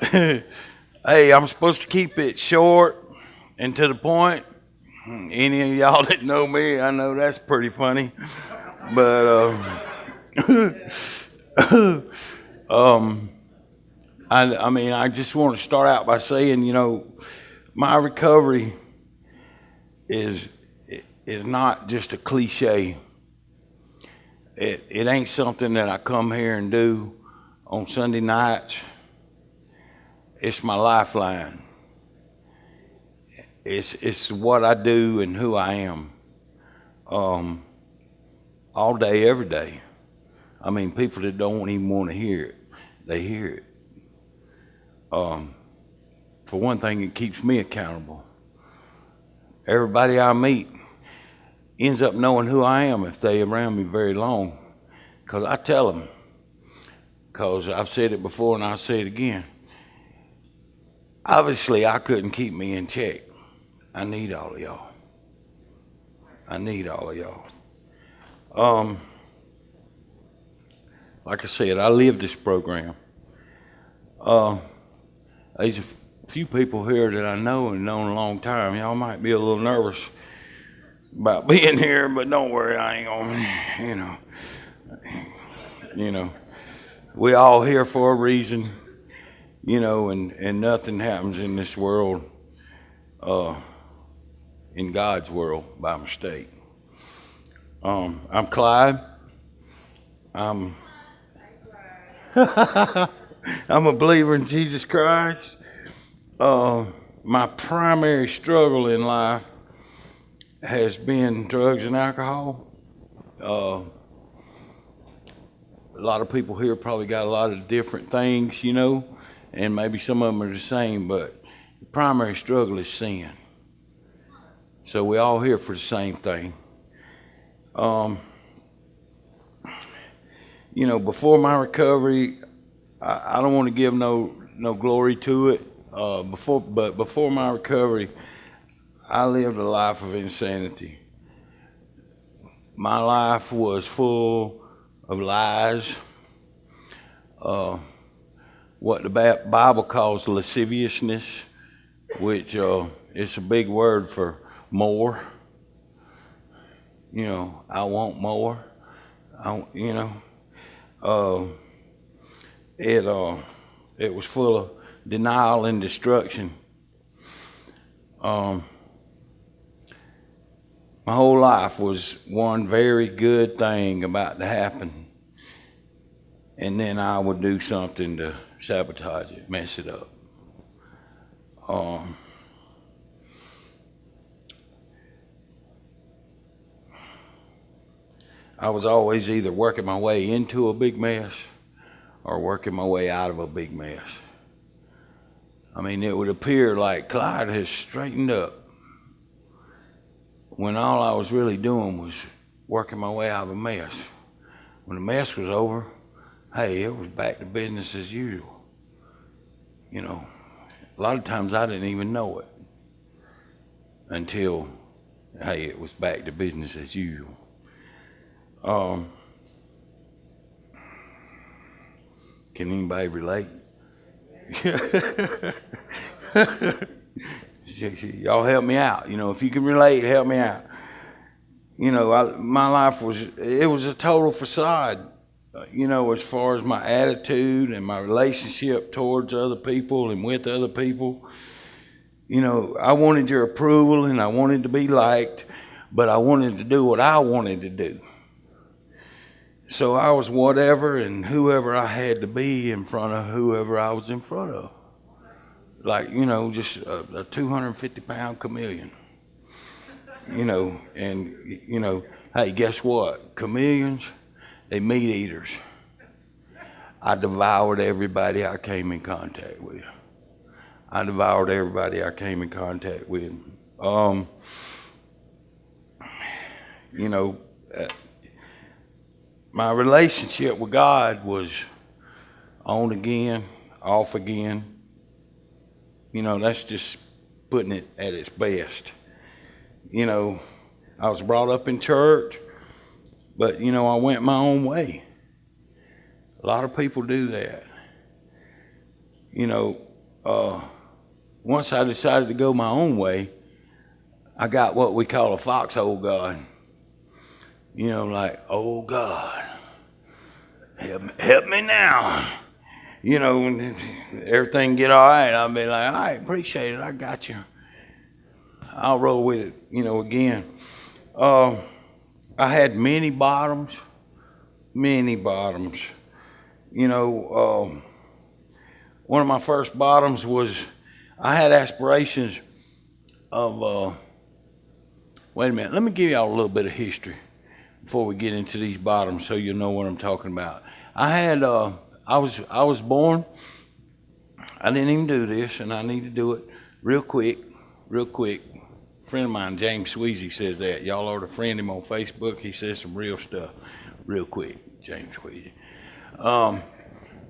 Hey, I'm supposed to keep it short and to the point. Any of y'all that know me, I know that's pretty funny. But um, I mean, I just want to start out by saying, my recovery is is not just a cliche. It ain't something that I come here and do on Sunday nights. It's my lifeline. It's what I do and who I am, um, all day, every day. I mean, people that don't even want to hear it, they hear it. Um, for one thing, it keeps me accountable. Everybody I meet ends up knowing who I am if they around me very long, because I tell them. Because I've said it before and I'll say it again. Obviously, I couldn't keep me in check. I need all of y'all. I need all of y'all. Um, like I said, I live this program. There's a few people here that I know and known a long time. Y'all might be a little nervous about being here, but don't worry, I ain't gonna, you know, we all here for a reason, and nothing happens in this world, in God's world by mistake. I'm Clyde. I'm I'm a believer in Jesus Christ. My primary struggle in life has been drugs and alcohol. A lot of people here probably got a lot of different things, and maybe some of them are the same, but the primary struggle is sin. So we're all here for the same thing. Before my recovery, I don't want to give no glory to it. Before my recovery, I lived a life of insanity. My life was full of lies, what the Bible calls lasciviousness, which it's a big word for more. I want more. Uh, it was full of denial and destruction. My whole life was one very good thing about to happen, and then I would do something to sabotage it, mess it up. I was always either working my way into a big mess or working my way out of a big mess. I mean, it would appear like Clyde has straightened up when all I was really doing was working my way out of a mess. When the mess was over, hey, it was back to business as usual. A lot of times I didn't even know it until, hey, it was back to business as usual. Can anybody relate? Y'all help me out. If you can relate, help me out. My life was a total facade, as far as my attitude and my relationship towards other people and with other people. I wanted your approval and I wanted to be liked, but I wanted to do what I wanted to do. So I was whatever and whoever I had to be in front of whoever I was in front of. Like, just a 250-pound chameleon. Hey, guess what? Chameleons, they meat eaters. I devoured everybody I came in contact with. My relationship with God was on again, off again. That's just putting it at its best. I was brought up in church, but, I went my own way. A lot of people do that. uh, once I decided to go my own way, I got what we call a foxhole God. You know, like, oh God, help me now. You know, when everything get all right, I'll be like, all right, appreciate it, I got you. I'll roll with it, you know, again. I had many bottoms. You know, one of my first bottoms was, I had aspirations of, wait a minute, let me give y'all a little bit of history before we get into these bottoms so you'll know what I'm talking about. I was born, I didn't even do this, and I need to do it real quick. A friend of mine, James Sweezy, says that. Y'all ought to friend him on Facebook. He says some real stuff real quick, James Sweezy.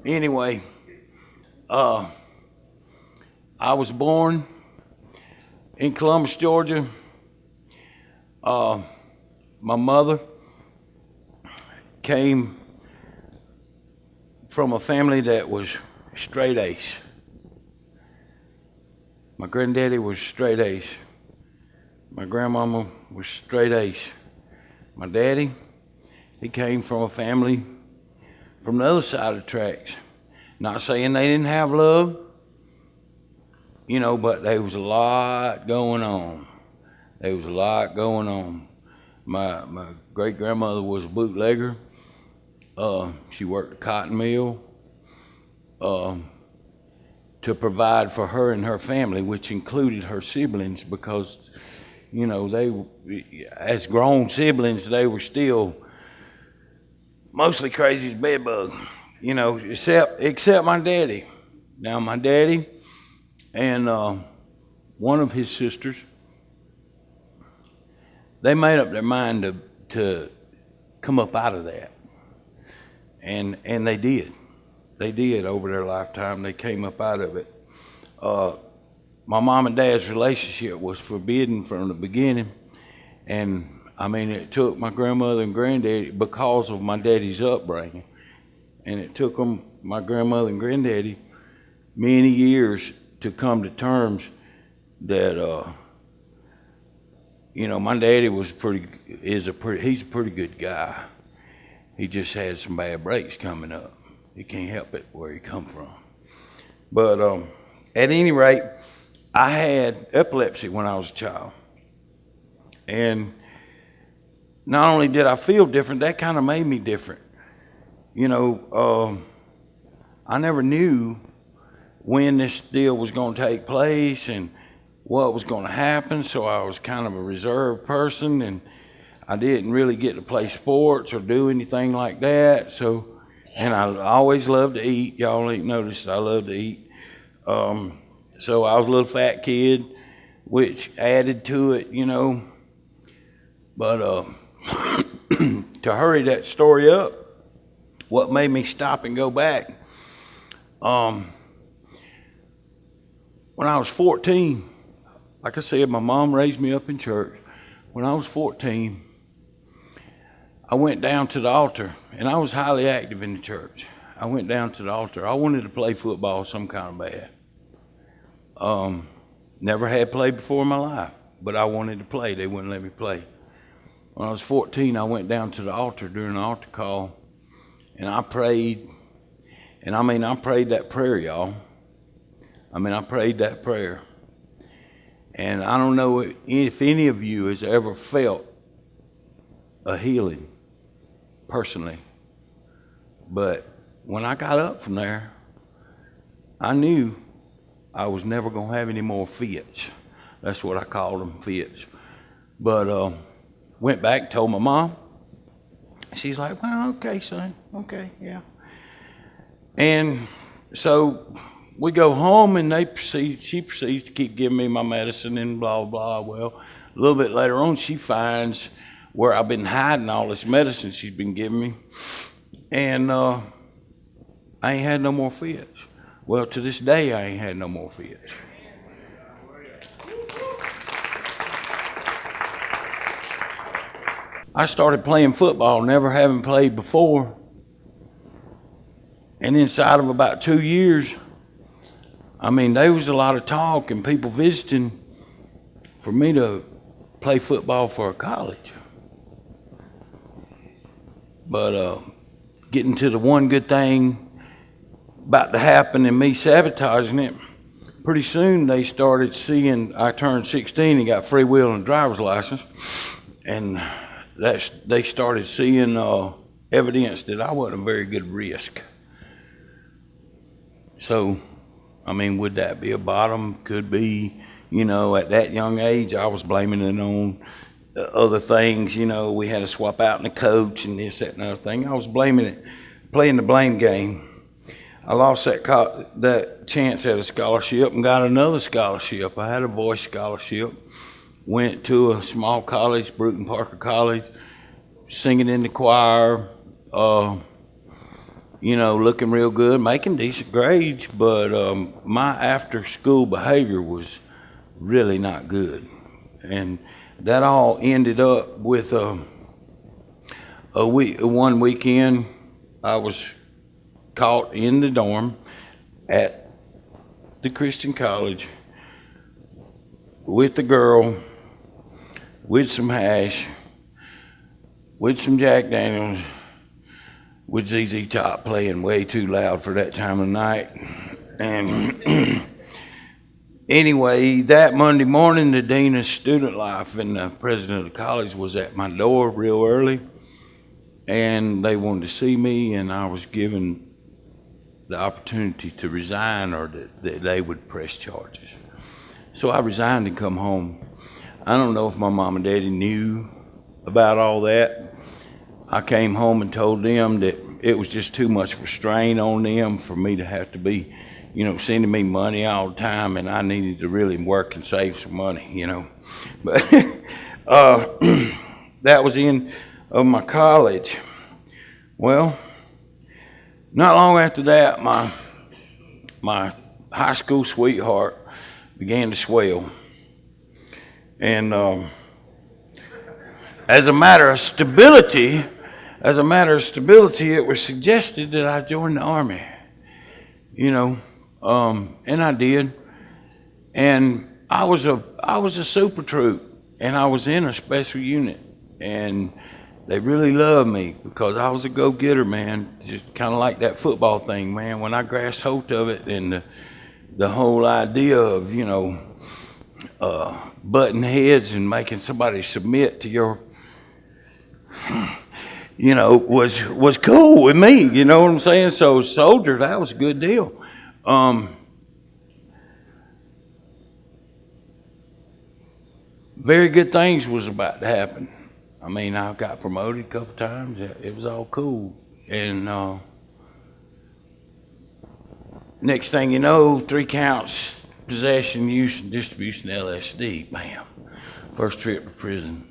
Anyway, I was born in Columbus, Georgia. My mother came from a family that was straight A's. My granddaddy was straight A's. My grandmama was straight A's. My daddy, he came from a family from the other side of the tracks. Not saying they didn't have love, you know, but there was a lot going on. My great-grandmother was a bootlegger. She worked a cotton mill to provide for her and her family, which included her siblings, because, you know, they, as grown siblings, they were still mostly crazy as bedbug, you know, except my daddy. Now, my daddy and one of his sisters, they made up their mind to come up out of that. And they did. They did over their lifetime. They came up out of it. My mom and dad's relationship was forbidden from the beginning. And I mean, it took my grandmother and granddaddy, because of my daddy's upbringing, and it took them, my grandmother and granddaddy, many years to come to terms that, you know, my daddy he's a pretty good guy. He just had some bad breaks coming up. He can't help it where he come from. But at any rate, I had epilepsy when I was a child. And not only did I feel different, that kind of made me different. You know, I never knew when this deal was going to take place and what was going to happen, so I was kind of a reserved person, and I didn't really get to play sports or do anything like that. So, and I always loved to eat. Y'all ain't noticed I love to eat. So I was a little fat kid, which added to it, you know. But to hurry that story up, what made me stop and go back, when I was 14, like I said, my mom raised me up in church. When I was 14, I went down to the altar, and I was highly active in the church. I went down to the altar. I wanted to play football some kind of bad. Never had played before in my life, but I wanted to play. They wouldn't let me play. When I was 14, I went down to the altar during the altar call, and I prayed. And I mean, I prayed that prayer, y'all. I prayed that prayer. And I don't know if any of you has ever felt a healing personally. But when I got up from there, I knew I was never going to have any more fits. That's what I called them, fits. But went back, told my mom. She's like, well, okay, son. Okay, yeah. And so we go home, and she proceeds to keep giving me my medicine and blah, blah. Well, a little bit later on, she finds where I've been hiding all this medicine she's been giving me. And I ain't had no more fits. Well, to this day, I ain't had no more fits. I started playing football, never having played before. And inside of about 2 years, I mean, there was a lot of talk and people visiting for me to play football for a college. But getting to the one good thing about to happen and me sabotaging it, pretty soon they started seeing I turned 16 and got free will and driver's license, and they started seeing evidence that I wasn't a very good risk. So, I mean, would that be a bottom? Could be. You know, at that young age, I was blaming it on other things. You know, we had to swap out in the coach and this, that, and other thing. I was blaming it, playing the blame game. I lost that chance at a scholarship and got another scholarship. I had a voice scholarship. Went to a small college, Bruton Parker College, singing in the choir. You know, looking real good, making decent grades, but my after-school behavior was really not good. And that all ended up with one weekend I was caught in the dorm at the Christian college with the girl, with some hash, with some Jack Daniels, with ZZ Top playing way too loud for that time of night. And anyway, that Monday morning, the dean of student life and the president of the college was at my door real early, and they wanted to see me, and I was given the opportunity to resign or that they would press charges. So I resigned and come home. I don't know if my mom and daddy knew about all that. I came home and told them that it was just too much of a strain on them for me to have to be, you know, sending me money all the time, and I needed to really work and save some money, you know. But that was the end of my college. Well, not long after that, my high school sweetheart began to swell. And as a matter of stability, it was suggested that I join the Army, you know, and I did. And I was a super troop, and I was in a special unit, and they really loved me because I was a go-getter, man. Just kind of like that football thing, man. When I grasped hold of it, and the whole idea of, you know, butting heads and making somebody submit to your, you know, was cool with me, you know what I'm saying? So soldier, that was a good deal. Very good things was about to happen. I mean, I got promoted a couple times. It was all cool. And next thing you know, 3 counts, possession, use, and distribution of LSD. Bam. First trip to prison.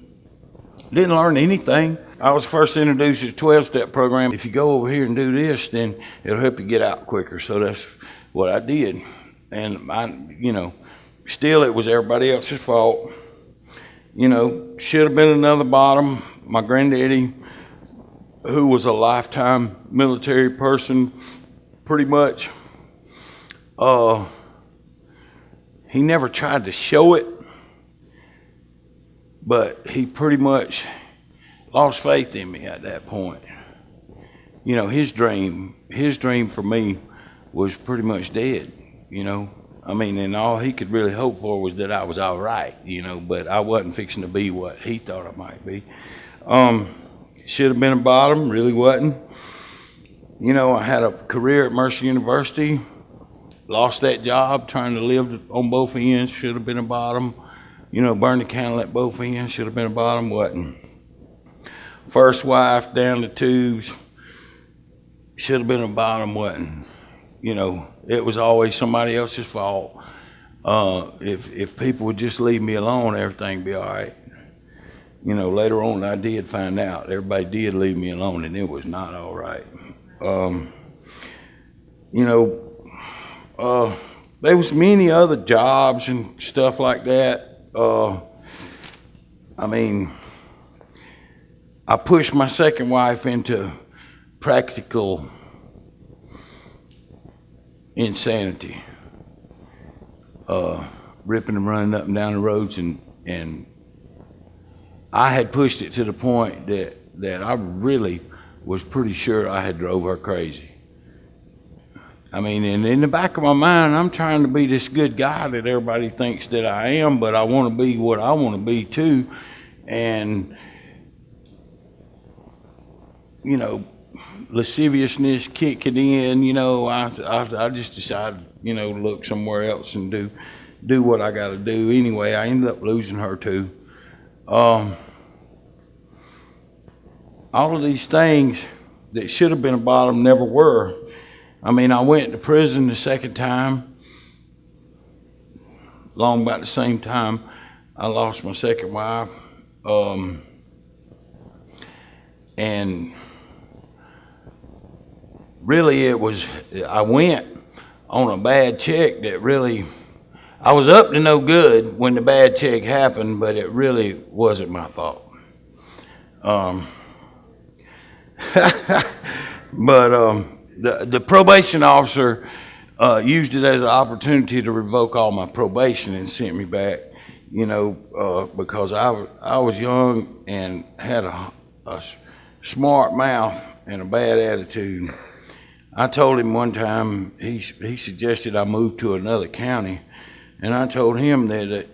Didn't learn anything. I was first introduced to the 12-step program. If you go over here and do this, then it'll help you get out quicker. So that's what I did. And I, you know, still it was everybody else's fault. You know, should have been another bottom. My granddaddy, who was a lifetime military person, pretty much, he never tried to show it, but he pretty much lost faith in me at that point. You know, his dream for me was pretty much dead, you know. I mean, and all he could really hope for was that I was all right, you know, but I wasn't fixing to be what he thought I might be. Should have been a bottom, really wasn't. You know, I had a career at Mercer University, lost that job trying to live on both ends, should have been a bottom. You know, burned the candle at both ends, should have been a bottom, wasn't. First wife, down the tubes, should have been a bottom, wasn't. You know, it was always somebody else's fault. If people would just leave me alone, everything would be all right. You know, later on I did find out everybody did leave me alone, and it was not all right. You know, there was many other jobs and stuff like that. I mean, I pushed my second wife into practical insanity. ripping and running up and down the roads, and I had pushed it to the point that I really was pretty sure I had drove her crazy. I mean, and in the back of my mind, I'm trying to be this good guy that everybody thinks that I am, but I want to be what I want to be too. And, you know, lasciviousness kicking in, you know, I just decided, you know, to look somewhere else and do what I got to do. Anyway, I ended up losing her too. All of these things that should have been a bottom never were. I mean, I went to prison the second time, long about the same time I lost my second wife. And really I went on a bad check that really, I was up to no good when the bad check happened, but it really wasn't my fault. But the probation officer used it as an opportunity to revoke all my probation and sent me back, you know, because I was young and had a smart mouth and a bad attitude. I told him one time, he suggested I move to another county, and I told him that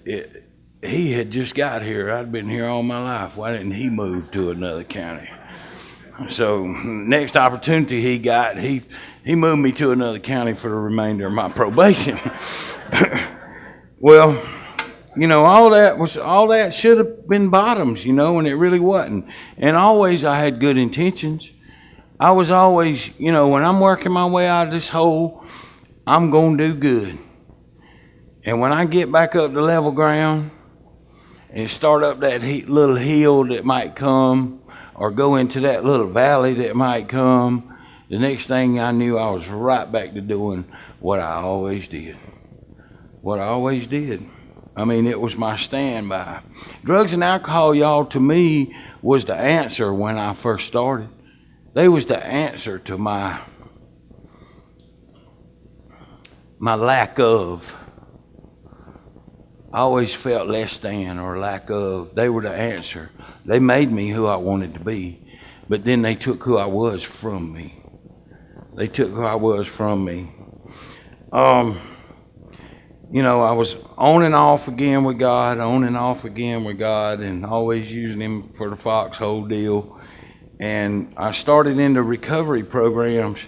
he had just got here. I'd been here all my life. Why didn't he move to another county? So next opportunity he got, he moved me to another county for the remainder of my probation. Well, you know, all that should have been bottoms, you know, and it really wasn't. And always I had good intentions. I was always, you know, when I'm working my way out of this hole, I'm going to do good. And when I get back up to level ground and start up that little hill that might come, or go into that little valley that might come, the next thing I knew, I was right back to doing what I always did. What I always did. I mean, it was my standby. Drugs and alcohol, y'all, to me, was the answer when I first started. They was the answer to my lack of. I always felt less than or lack of. They were the answer. They made me who I wanted to be, but then they took who I was from me. They took who I was from me. You know, I was on and off again with God, and always using Him for the foxhole deal. And I started into recovery programs.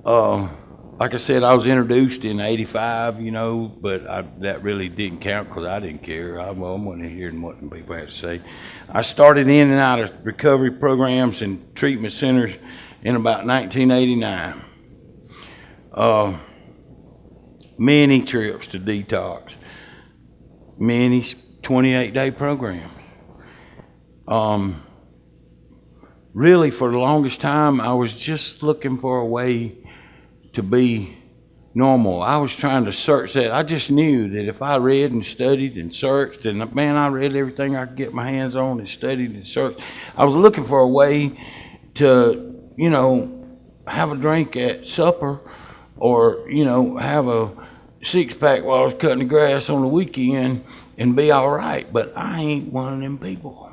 Like I said, I was introduced in '85, you know, but that really didn't count because I didn't care. I wasn't hearing what people had to say. I started in and out of recovery programs and treatment centers in about 1989. Many trips to detox, many 28-day programs. Really, for the longest time, I was just looking for a way to be normal. I was trying to search that. I just knew that if I read and studied and searched, and man, I read everything I could get my hands on and studied and searched. I was looking for a way to, you know, have a drink at supper, or, you know, have a six-pack while I was cutting the grass on the weekend and be all right. But I ain't one of them people.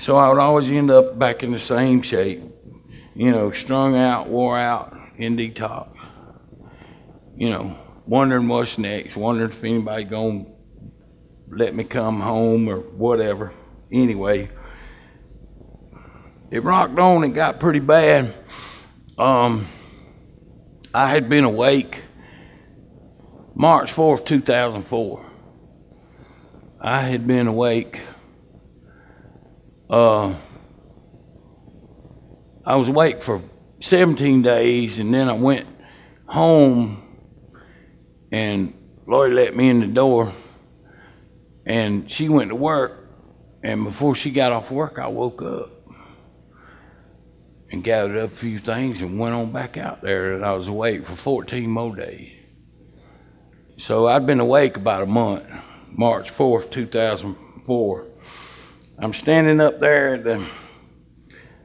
So I would always end up back in the same shape, you know, strung out, wore out, in detox. You know, wondering what's next, wondering if anybody gonna let me come home or whatever. Anyway, it rocked on and got pretty bad. I had been awake March 4th, 2004. I had been awake. I was awake for 17 days, and then I went home, and Lori let me in the door, and she went to work, and before she got off work, I woke up and gathered up a few things and went on back out there, and I was awake for 14 more days. So I'd been awake about a month, March 4th, 2004. I'm standing up there at the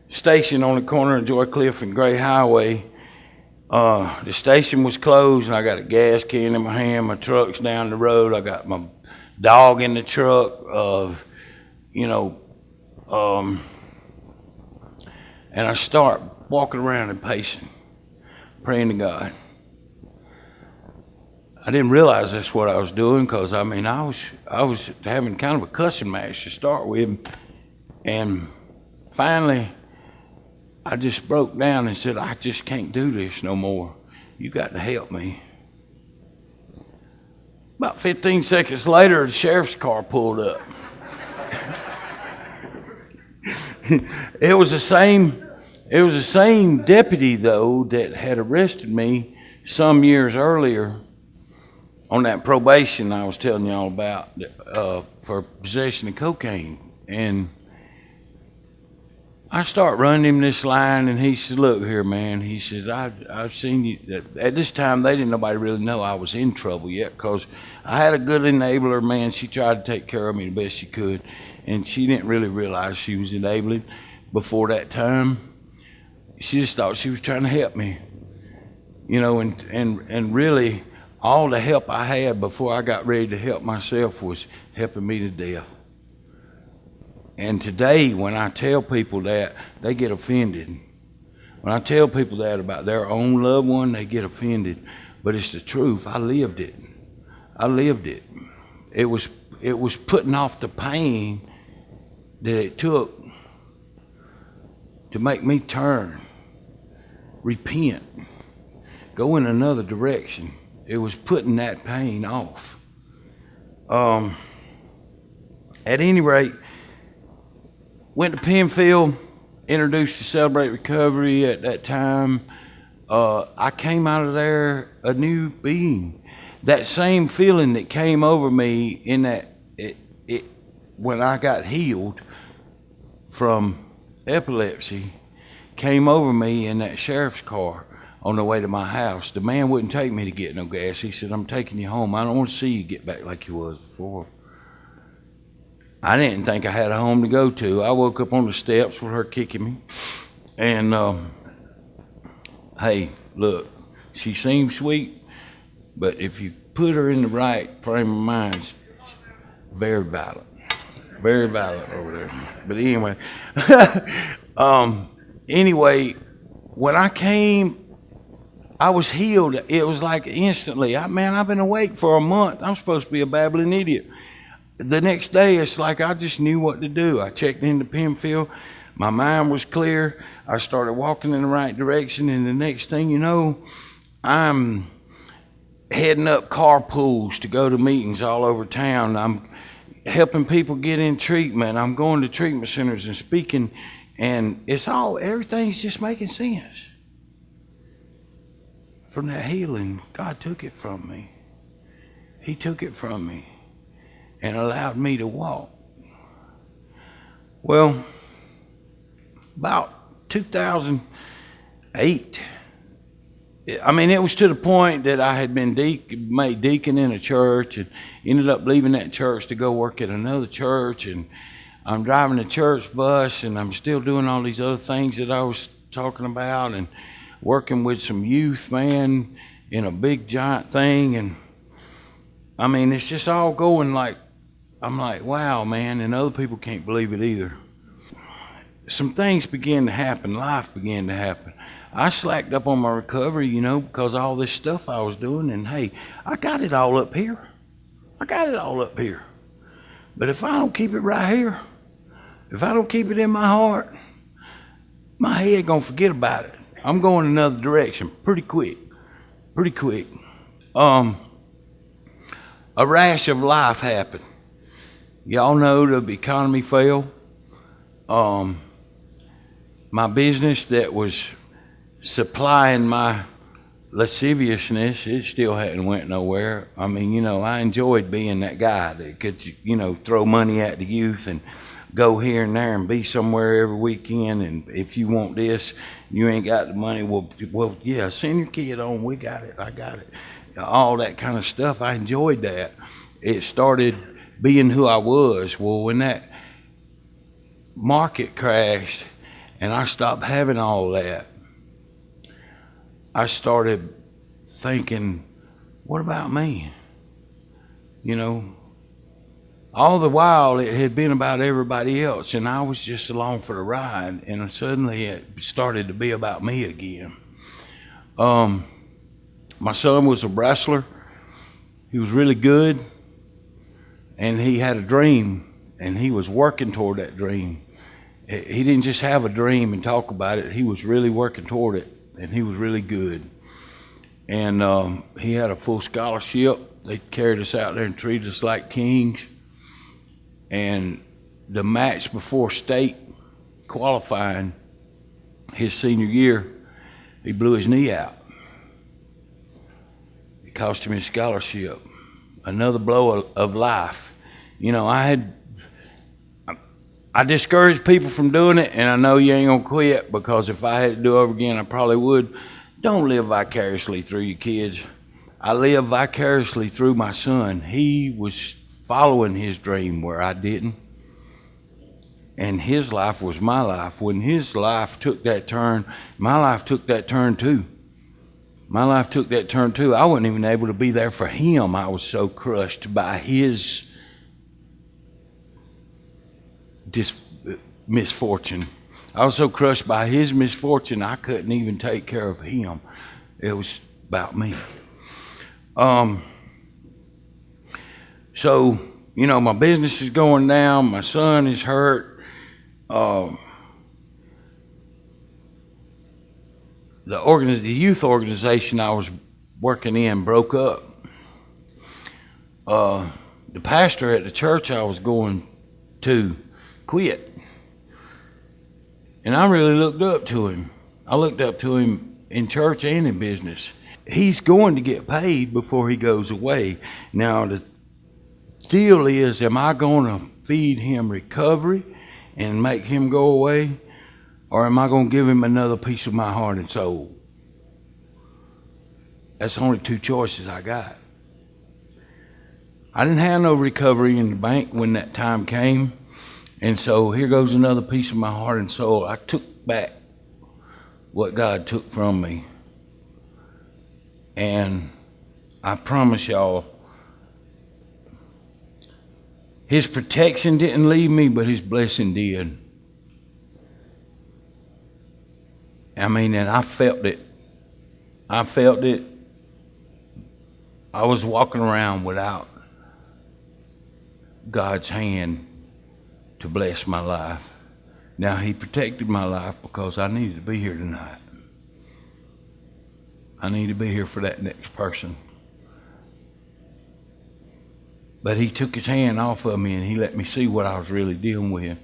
station on the corner of Joy Cliff and Gray Highway, The station was closed, and I got a gas can in my hand. My truck's down the road. I got my dog in the truck. You know, and I start walking around and pacing, praying to God. I didn't realize that's what I was doing, because I was having kind of a cussing match to start with, and finally I just broke down and said, I just can't do this no more. You got to help me. About 15 seconds later, the sheriff's car pulled up. It was the same deputy, though, that had arrested me some years earlier on that probation I was telling y'all about, for possession of cocaine. And I start running him this line, and he said, look here, man. He said, I've seen you. At this time, nobody really know I was in trouble yet, because I had a good enabler, man. She tried to take care of me the best she could, and she didn't really realize she was enabling before that time. She just thought she was trying to help me, you know, and really all the help I had before I got ready to help myself was helping me to death. And today, when I tell people that, they get offended. When I tell people that about their own loved one, they get offended. But it's the truth. I lived it. I lived it. It was putting off the pain that it took to make me turn, repent, go in another direction. It was putting that pain off. At any rate, went to Penfield, introduced to Celebrate Recovery at that time. I came out of there a new being. That same feeling that came over me in that when I got healed from epilepsy came over me in that sheriff's car on the way to my house. The man wouldn't take me to get no gas. He said, I'm taking you home. I don't want to see you get back like you was before. I didn't think I had a home to go to. I woke up on the steps with her kicking me. And, hey, look, she seems sweet, but if you put her in the right frame of mind, it's very violent. Very violent over there. But anyway, anyway, when I came, I was healed. It was like instantly. I've been awake for a month. I'm supposed to be a babbling idiot. The next day, it's like I just knew what to do. I checked into Penfield. My mind was clear. I started walking in the right direction, and the next thing you know, I'm heading up carpools to go to meetings all over town. I'm helping people get in treatment. I'm going to treatment centers and speaking, and everything's just making sense. From that healing, God took it from me. He took it from me and allowed me to walk. Well, about 2008, it was to the point that I had been made deacon in a church and ended up leaving that church to go work at another church. And I'm driving a church bus, and I'm still doing all these other things that I was talking about, and working with some youth, man, in a big giant thing. And it's just all going like, I'm like, wow, man, and other people can't believe it either. Some things began to happen. Life began to happen. I slacked up on my recovery, because of all this stuff I was doing. And hey, I got it all up here. But if I don't keep it right here, if I don't keep it in my heart, my head gonna forget about it. I'm going another direction pretty quick. A rash of life happened. Y'all know the economy fell. My business that was supplying my lasciviousness, it still hadn't went nowhere. I enjoyed being that guy that could, throw money at the youth and go here and there and be somewhere every weekend. And if you want this, you ain't got the money. Well, yeah, send your kid on. We got it. I got it. All that kind of stuff. I enjoyed that. It started being who I was. Well, when that market crashed and I stopped having all that, I started thinking, what about me? You know, all the while it had been about everybody else, and I was just along for the ride, and suddenly it started to be about me again. My son was a wrestler. He was really good, and he had a dream, and he was working toward that dream. He didn't just have a dream and talk about it. He was really working toward it, and he was really good. And he had a full scholarship. They carried us out there and treated us like kings. And the match before state qualifying his senior year, he blew his knee out. It cost him his scholarship. Another blow of life. You know, I discourage people from doing it, and I know you ain't gonna quit, because if I had to do it over again, I probably would. Don't live vicariously through your kids. I live vicariously through my son. He was following his dream where I didn't. And his life was my life. When his life took that turn, my life took that turn too. My life took that turn too. I wasn't even able to be there for him. I was so crushed by his misfortune. I was so crushed by his misfortune, I couldn't even take care of him. It was about me. So, you know, my business is going down. My son is hurt. The youth organization I was working in broke up. The pastor at the church I was going to quit. And I really looked up to him. I looked up to him in church and in business. He's going to get paid before he goes away. Now, the deal is, am I going to feed him recovery and make him go away? Or am I going to give him another piece of my heart and soul? That's the only two choices I got. I didn't have no recovery in the bank when that time came. And so here goes another piece of my heart and soul. I took back what God took from me. And I promise y'all, his protection didn't leave me, but his blessing did. I mean, and I felt it. I felt it. I was walking around without God's hand to bless my life. Now, he protected my life because I needed to be here tonight. I need to be here for that next person. But he took his hand off of me and he let me see what I was really dealing with.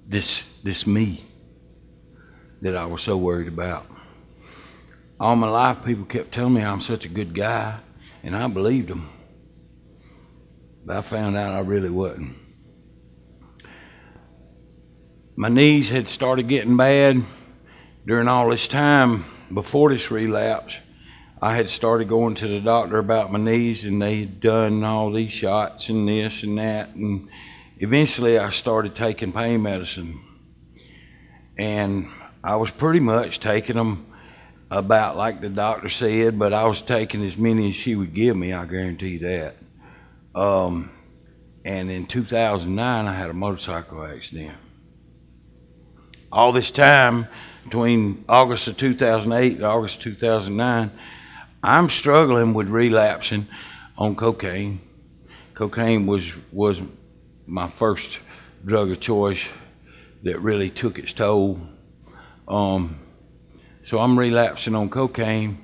This me that I was so worried about. All my life, people kept telling me I'm such a good guy, and I believed them. But I found out I really wasn't. My knees had started getting bad during all this time. Before this relapse, I had started going to the doctor about my knees, and they had done all these shots and this and that, and eventually I started taking pain medicine. And I was pretty much taking them about like the doctor said, but I was taking as many as she would give me, I guarantee that. And in 2009, I had a motorcycle accident. All this time, between August of 2008 and August of 2009, I'm struggling with relapsing on cocaine. Cocaine was my first drug of choice that really took its toll. So I'm relapsing on cocaine,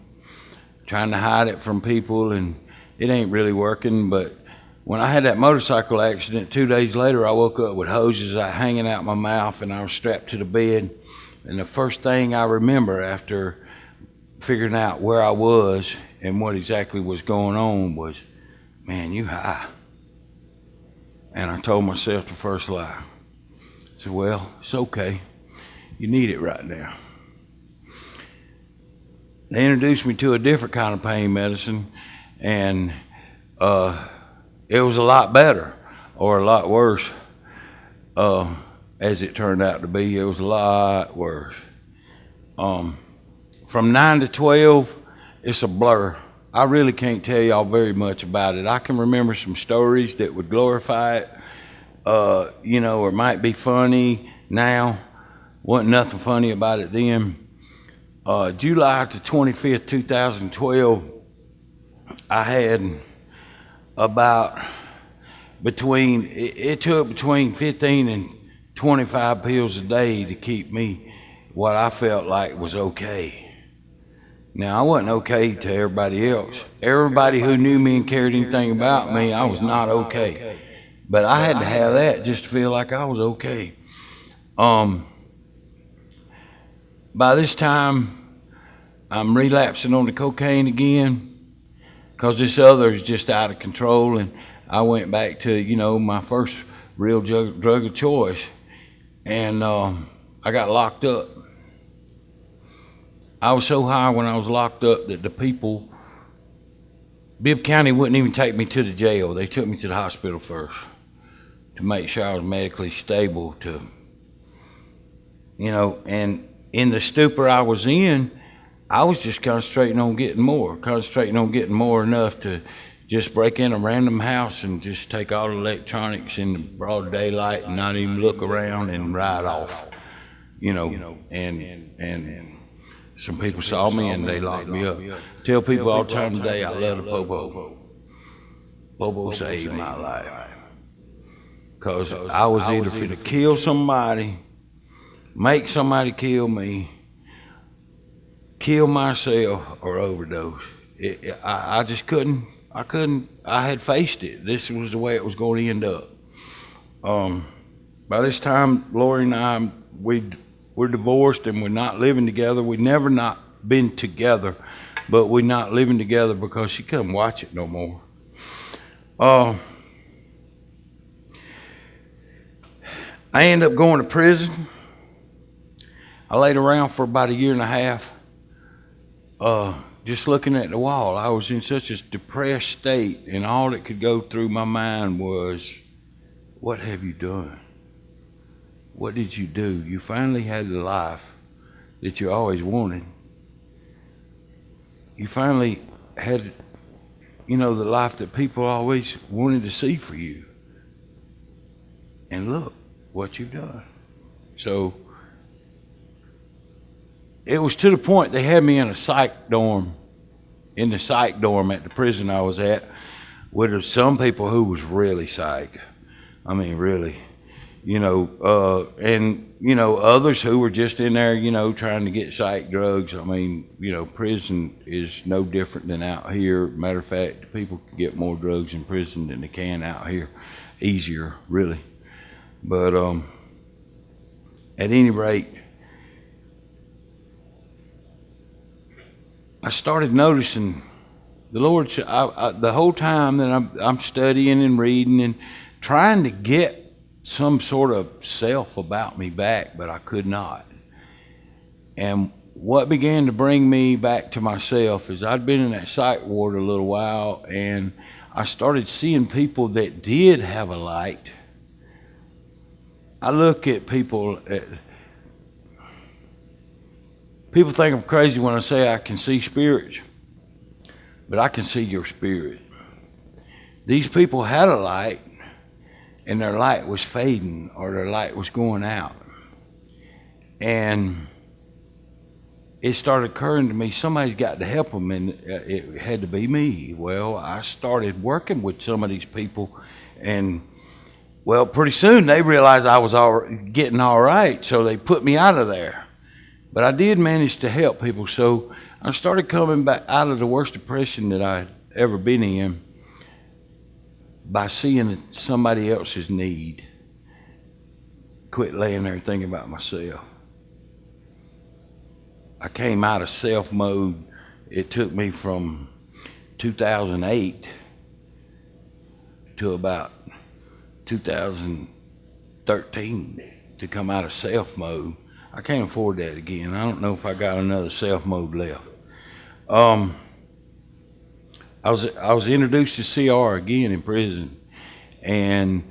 trying to hide it from people, and it ain't really working. But when I had that motorcycle accident, 2 days later, I woke up with hoses hanging out my mouth, and I was strapped to the bed. And the first thing I remember after figuring out where I was and what exactly was going on was, man, you high. And I told myself the first lie. I said, well, it's okay. You need it right now. They introduced me to a different kind of pain medicine, and it was a lot better, or a lot worse. As it turned out to be, it was a lot worse. from 9 to 12, it's a blur. I really can't tell y'all very much about it. I can remember some stories that would glorify it, you know, or might be funny now. Wasn't nothing funny about it then. July the 25th, 2012, I had about it took between 15 and 25 pills a day to keep me what I felt like was okay. Now, I wasn't okay to everybody else. Everybody who knew me and cared anything about me, I was not okay. But I had to have that just to feel like I was okay. By this time, I'm relapsing on the cocaine again because this other is just out of control, and I went back to, you know, my first real drug of choice, and I got locked up. I was so high when I was locked up that the people, Bibb County wouldn't even take me to the jail. They took me to the hospital first to make sure I was medically stable to, you know, and in the stupor I was in, I was just concentrating on getting more enough to just break in a random house and just take all the electronics in the broad daylight and not even look around and ride off, you know, and some people saw me and they locked me up. Tell people all the time today I love the Popo. Popo saved my life. Because I was either finna kill somebody, make somebody kill me, kill myself, or overdose. I just couldn't. I had faced it. This was the way it was going to end up. By this time, Lori and I, we're divorced and we're not living together. We never not been together, but we're not living together because she couldn't watch it no more. I ended up going to prison. I laid around for about 1.5 years, just looking at the wall. I was in such a depressed state, and all that could go through my mind was, what have you done? What did you do? You finally had the life that you always wanted. You finally had, you know, the life that people always wanted to see for you. And look what you've done. So it was to the point they had me in a psych dorm, at the prison I was at, with some people who was really psych. I mean, really. You know, and, you know, others who were just in there, you know, trying to get psych drugs. I mean, you know, prison is no different than out here. Matter of fact, people can get more drugs in prison than they can out here. Easier, really. But at any rate, I started noticing the Lord, the whole time that I'm studying and reading and trying to get some sort of self about me back, but I could not. And what began to bring me back to myself is I'd been in that psych ward a little while, and I started seeing people that did have a light. I look at people think I'm crazy when I say I can see spirits, but I can see your spirit. These people had a light, and their light was fading, or their light was going out. And it started occurring to me, somebody's got to help them, and it had to be me. Well, I started working with some of these people, and well, pretty soon they realized I was getting all right, so they put me out of there. But I did manage to help people, so I started coming back out of the worst depression that I'd ever been in by seeing somebody else's need. Quit laying there and thinking about myself. I came out of self mode. It took me from 2008 to about 2013 to come out of self mode. I can't afford that again. I don't know if I got another self mode left. I was introduced to CR again in prison, and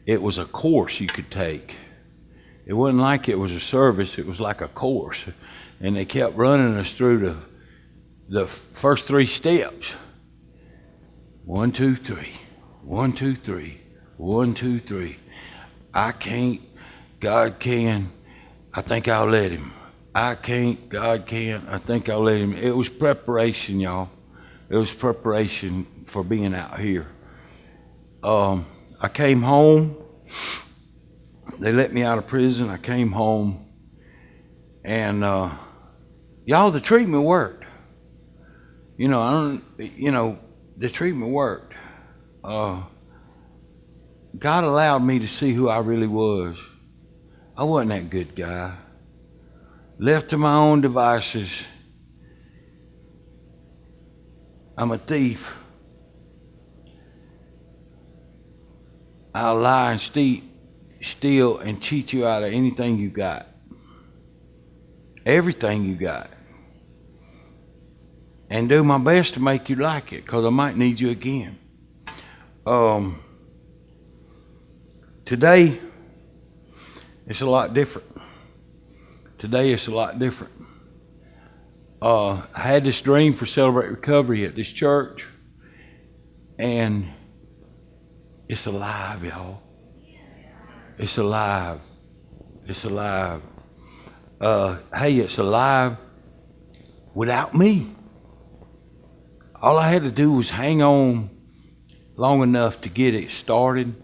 it was a course you could take. It wasn't like it was a service, it was like a course. and they kept running us through the first 3 steps. 1, 2, 3. 1, 2, 3. 1, 2, 3. I can't. God can. I think I'll let him. I can't. God can. I think I'll let him. It was preparation, y'all. It was preparation for being out here. I came home. They let me out of prison. I came home. And, y'all, the treatment worked. The treatment worked. God allowed me to see who I really was. I wasn't that good guy. Left to my own devices, I'm a thief. I'll lie and steal and cheat you out of anything you got. Everything you got. And do my best to make you like it, because I might need you again. Today, it's a lot different. Today, it's a lot different. I had this dream for Celebrate Recovery at this church, and it's alive, y'all. It's alive. It's alive. Hey, it's alive without me. All I had to do was hang on long enough to get it started,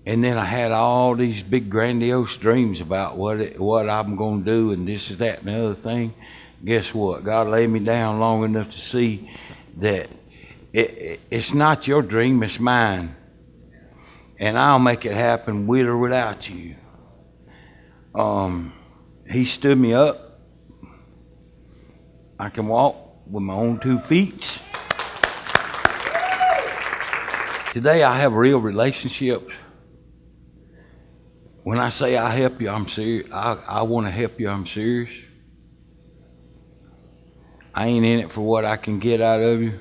and then I had all these big grandiose dreams about what I'm going to do and this, that, and the other thing. Guess what? God laid me down long enough to see that it's not your dream, it's mine. And I'll make it happen with or without you. He stood me up. I can walk with my own 2 feet. Today I have real relationships. When I say I help you, I'm serious. I want to help you, I'm serious. I ain't in it for what I can get out of you.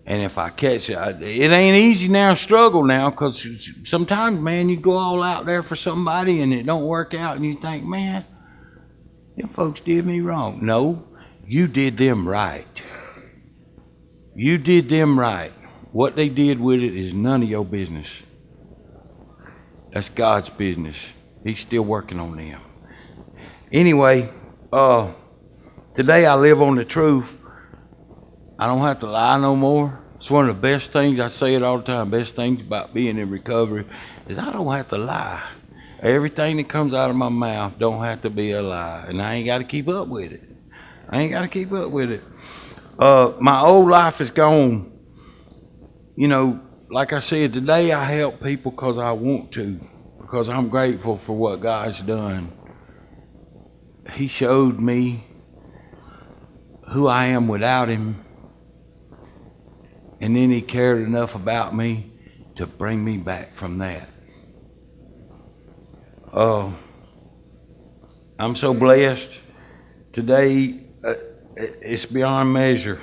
And if I catch it, it ain't easy now, struggle now, because sometimes, man, you go all out there for somebody and it don't work out and you think, man, them folks did me wrong. No, you did them right. You did them right. What they did with it is none of your business. That's God's business. He's still working on them. Anyway, today I live on the truth. I don't have to lie no more. It's one of the best things, I say it all the time, best things about being in recovery is I don't have to lie. Everything that comes out of my mouth don't have to be a lie, and I ain't got to keep up with it. I ain't got to keep up with it. My old life is gone. Like I said, today I help people because I want to, because I'm grateful for what God's done. He showed me who I am without him, and then he cared enough about me to bring me back from that. I'm so blessed today. It's beyond measure.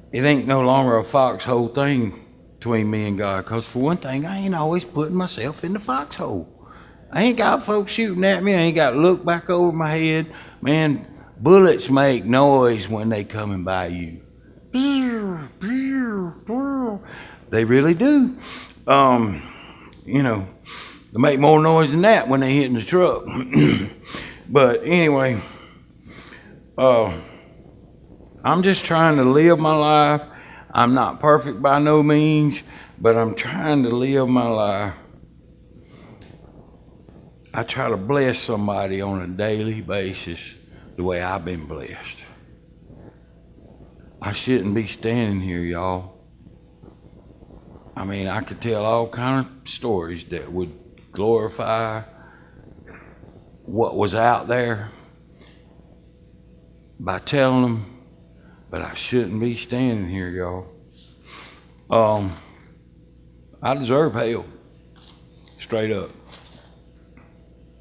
It ain't no longer a foxhole thing between me and God, because for one thing, I ain't always putting myself in the foxhole. I ain't got folks shooting at me. I ain't got to look back over my head. Man, bullets make noise when they coming by you. They really do. They make more noise than that when they hit in the truck. But anyway, I'm just trying to live my life. I'm not perfect by no means, but I'm trying to live my life. I try to bless somebody on a daily basis the way I've been blessed. I shouldn't be standing here, y'all. I mean, I could tell all kind of stories that would glorify what was out there by telling them, but I shouldn't be standing here, y'all. I deserve hell, straight up,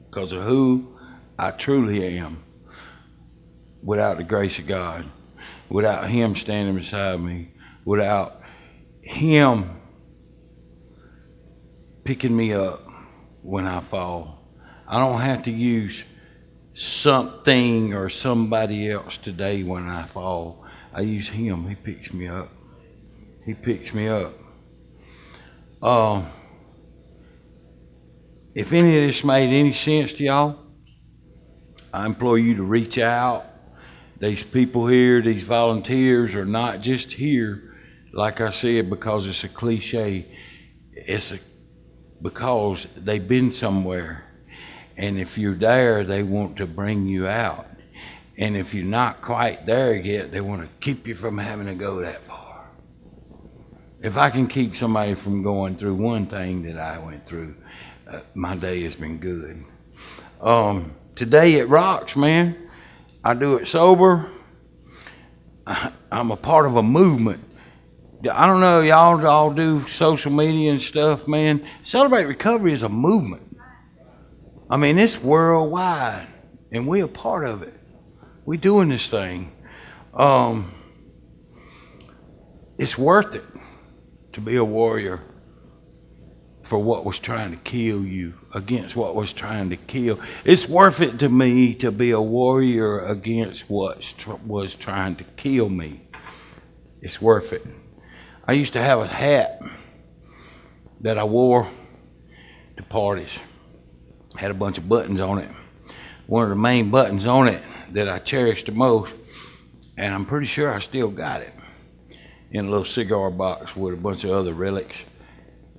because of who I truly am. Without the grace of God, without him standing beside me, without him picking me up when I fall, I don't have to use something or somebody else today when I fall. I use him. He picks me up. He picks me up. If any of this made any sense to y'all, I implore you to reach out. These people here, these volunteers are not just here, like I said, because it's a cliche. Because they've been somewhere. And if you're there, they want to bring you out. And if you're not quite there yet, they want to keep you from having to go that far. If I can keep somebody from going through one thing that I went through, my day has been good. Today it rocks, man. I do it sober. I'm a part of a movement. I don't know, y'all all do social media and stuff, man. Celebrate Recovery is a movement. I mean, it's worldwide, and we're a part of it. We're doing this thing. It's worth it to be a warrior for what was trying to kill you, against what was trying to kill. It's worth it to me to be a warrior against what was trying to kill me. It's worth it. I used to have a hat that I wore to parties. Had a bunch of buttons on it. One of the main buttons on it that I cherished the most, and I'm pretty sure I still got it, in a little cigar box with a bunch of other relics.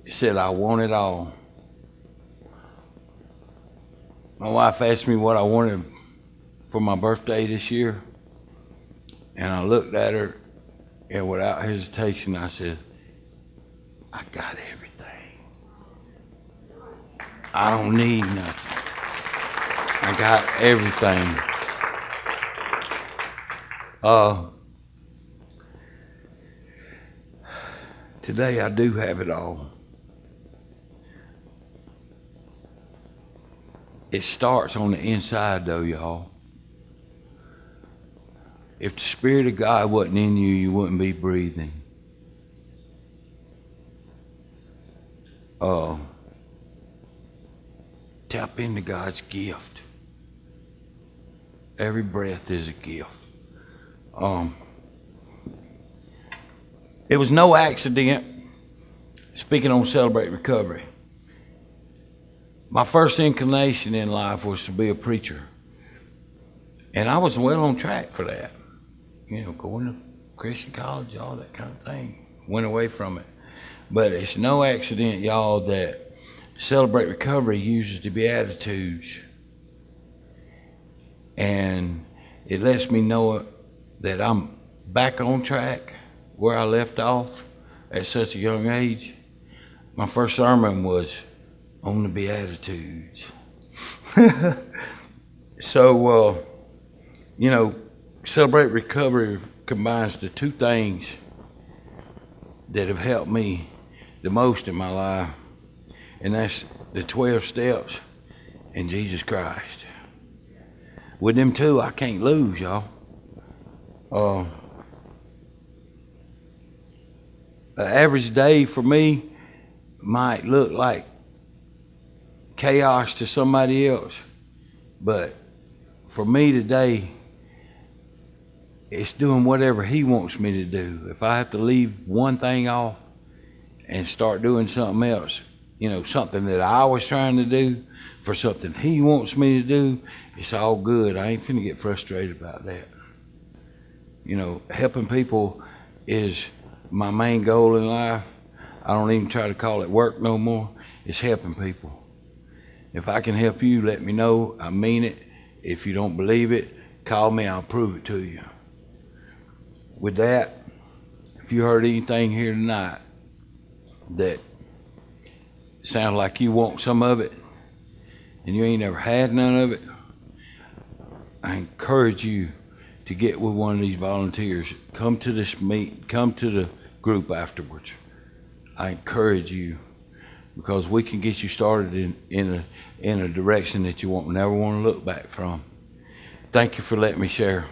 It said, "I want it all." My wife asked me what I wanted for my birthday this year, and I looked at her, and without hesitation, I said, "I got everything. I don't need nothing. I got everything." Today I do have it all. It starts on the inside though, y'all. If the Spirit of God wasn't in you, you wouldn't be breathing. Tap into God's gift. Every breath is a gift. It was no accident, speaking on Celebrate Recovery. My first inclination in life was to be a preacher. And I was well on track for that. You know, going to Christian college, all that kind of thing. Went away from it. But it's no accident, y'all, that Celebrate Recovery uses the Beatitudes. And it lets me know that I'm back on track where I left off at such a young age. My first sermon was on the Beatitudes. So, you know, Celebrate Recovery combines the two things that have helped me the most in my life, and that's the 12 steps and Jesus Christ. With them two, I can't lose, y'all. The average day for me might look like chaos to somebody else, but for me today, it's doing whatever He wants me to do. If I have to leave one thing off and start doing something else, you know, something that I was trying to do for something He wants me to do, it's all good. I ain't finna get frustrated about that. You know, helping people is my main goal in life. I don't even try to call it work no more. It's helping people. If I can help you, let me know. I mean it. If you don't believe it, call me. I'll prove it to you. With that, if you heard anything here tonight that sounds like you want some of it and you ain't never had none of it, I encourage you to get with one of these volunteers. Come to this come to the group afterwards. I encourage you, because we can get you started in a direction that you won't never want to look back from. Thank you for letting me share.